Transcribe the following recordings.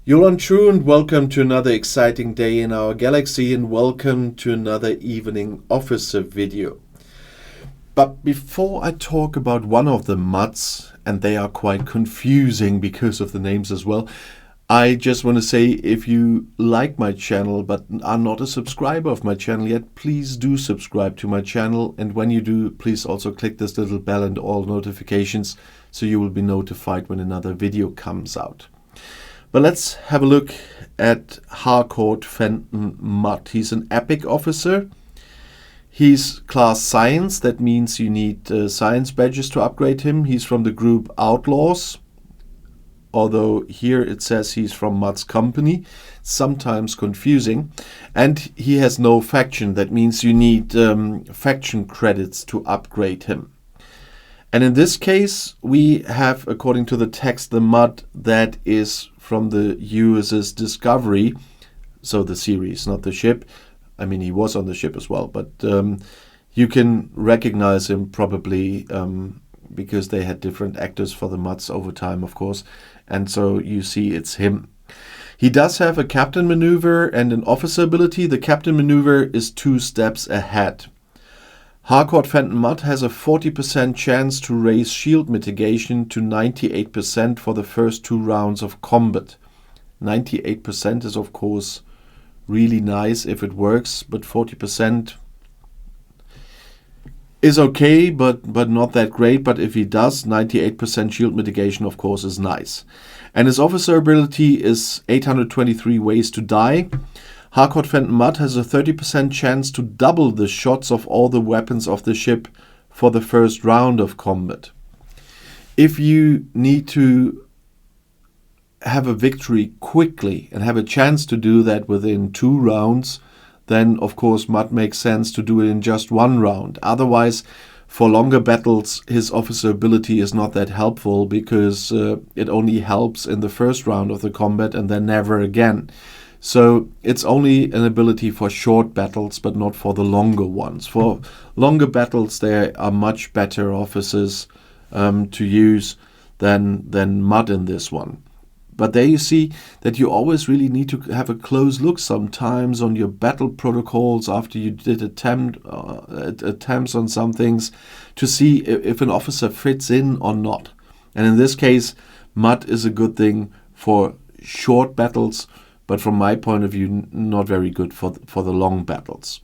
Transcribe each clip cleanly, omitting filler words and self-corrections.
Yolan True, and welcome to another exciting day in our galaxy, and welcome to another evening officer video. But before I talk about one of the Mudds, and they are quite confusing because of the names as well, I just want to say, if you like my channel but are not a subscriber of my channel yet, please do subscribe to my channel, and when you do, please also click this little bell and all notifications so you will be notified when another video comes out. But let's have a look at Harcourt Fenton Mudd. He's an epic officer. He's class science. That means you need science badges to upgrade him. He's from the group Outlaws, although here it says he's from Mudd's company. Sometimes confusing. And he has no faction. That means you need faction credits to upgrade him. And in this case, we have, according to the text, the Mudd that is from the USS Discovery, so the series, not the ship. I mean, he was on the ship as well, but you can recognize him probably because they had different actors for the Mudds over time, of course, and so you see it's him. He does have a captain maneuver and an officer ability. The captain maneuver is 2 steps ahead. Harcourt Fenton Mudd has a 40% chance to raise shield mitigation to 98% for the first 2 rounds of combat. 98% is of course really nice if it works, but 40% is okay, but not that great. But if he does, 98% shield mitigation of course is nice. And his officer ability is 823 ways to die. Harcourt Fenton Mudd has a 30% chance to double the shots of all the weapons of the ship for the first round of combat. If you need to have a victory quickly and have a chance to do that within 2 rounds, then of course Mudd makes sense to do it in just 1 round. Otherwise, for longer battles, his officer ability is not that helpful because it only helps in the first round of the combat and then never again. So it's only an ability for short battles, but not for the longer ones. For longer battles, there are much better officers to use than Mudd in this one. But there you see that you always really need to have a close look sometimes on your battle protocols after you did attempts on some things to see if an officer fits in or not. And in this case, Mudd is a good thing for short battles, but from my point of view, not very good for the long battles.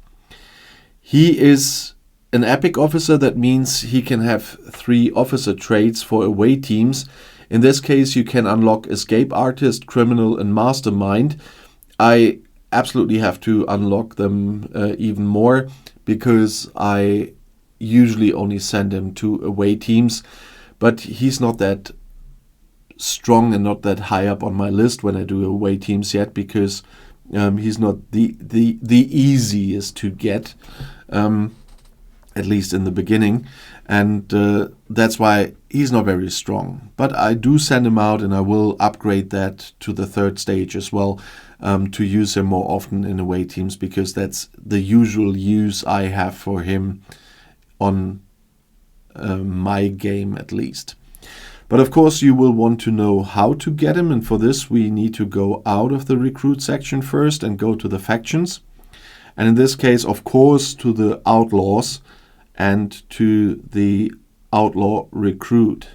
He is an epic officer. That means he can have 3 officer traits for away teams. In this case, you can unlock Escape Artist, Criminal, and Mastermind. I absolutely have to unlock them even more because I usually only send him to away teams, but he's not that strong and not that high up on my list when I do away teams yet, because he's not the easiest to get, at least in the beginning, and that's why he's not very strong. But I do send him out, and I will upgrade that to the 3rd stage as well, to use him more often in away teams, because that's the usual use I have for him on my game at least. But of course you will want to know how to get him, and for this we need to go out of the recruit section first and go to the factions. And in this case, of course, to the Outlaws and to the Outlaw Recruit.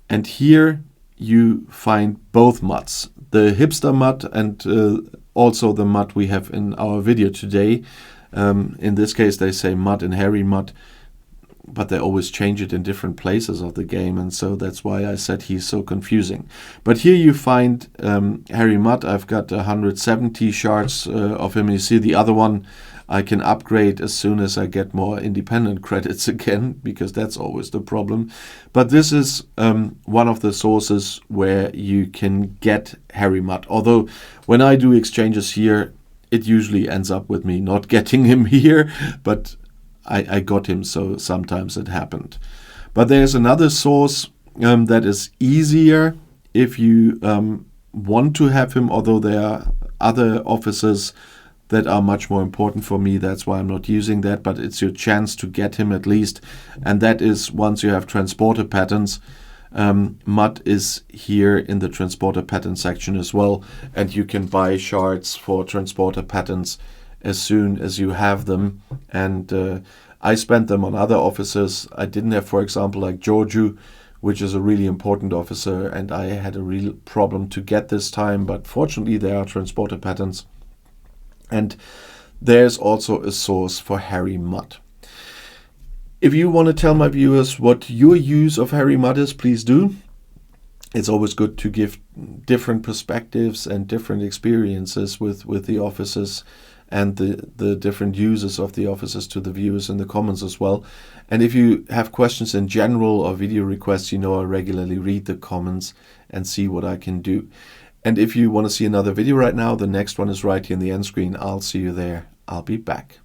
And here you find both Mudds, the hipster Mudd and also the Mudd we have in our video today. In this case they say Mudd and Harry Mudd, but they always change it in different places of the game, and so that's why I said he's so confusing. But here you find Harry Mudd. I've got 170 shards of him. You see the other one I can upgrade as soon as I get more independent credits again, because that's always the problem. But this is one of the sources where you can get Harry Mudd. Although when I do exchanges here, it usually ends up with me not getting him here, but I got him, so sometimes it happened. But there's another source that is easier if you want to have him, although there are other officers that are much more important for me. That's why I'm not using that, but it's your chance to get him at least. And that is once you have transporter patterns, Mudd is here in the transporter pattern section as well, and you can buy shards for transporter patterns as soon as you have them. And I spent them on other officers. I didn't have, for example, like Giorgio, which is a really important officer, and I had a real problem to get this time, but fortunately there are transporter patterns. And there's also a source for Harry Mudd. If you want to tell my viewers what your use of Harry Mudd is, please do. It's always good to give different perspectives and different experiences with the officers and the different uses of the officers to the viewers in the comments as well. And if you have questions in general or video requests, I regularly read the comments and see what I can do. And if you want to see another video right now, the next one is right here in the end screen. I'll see you there. I'll be back.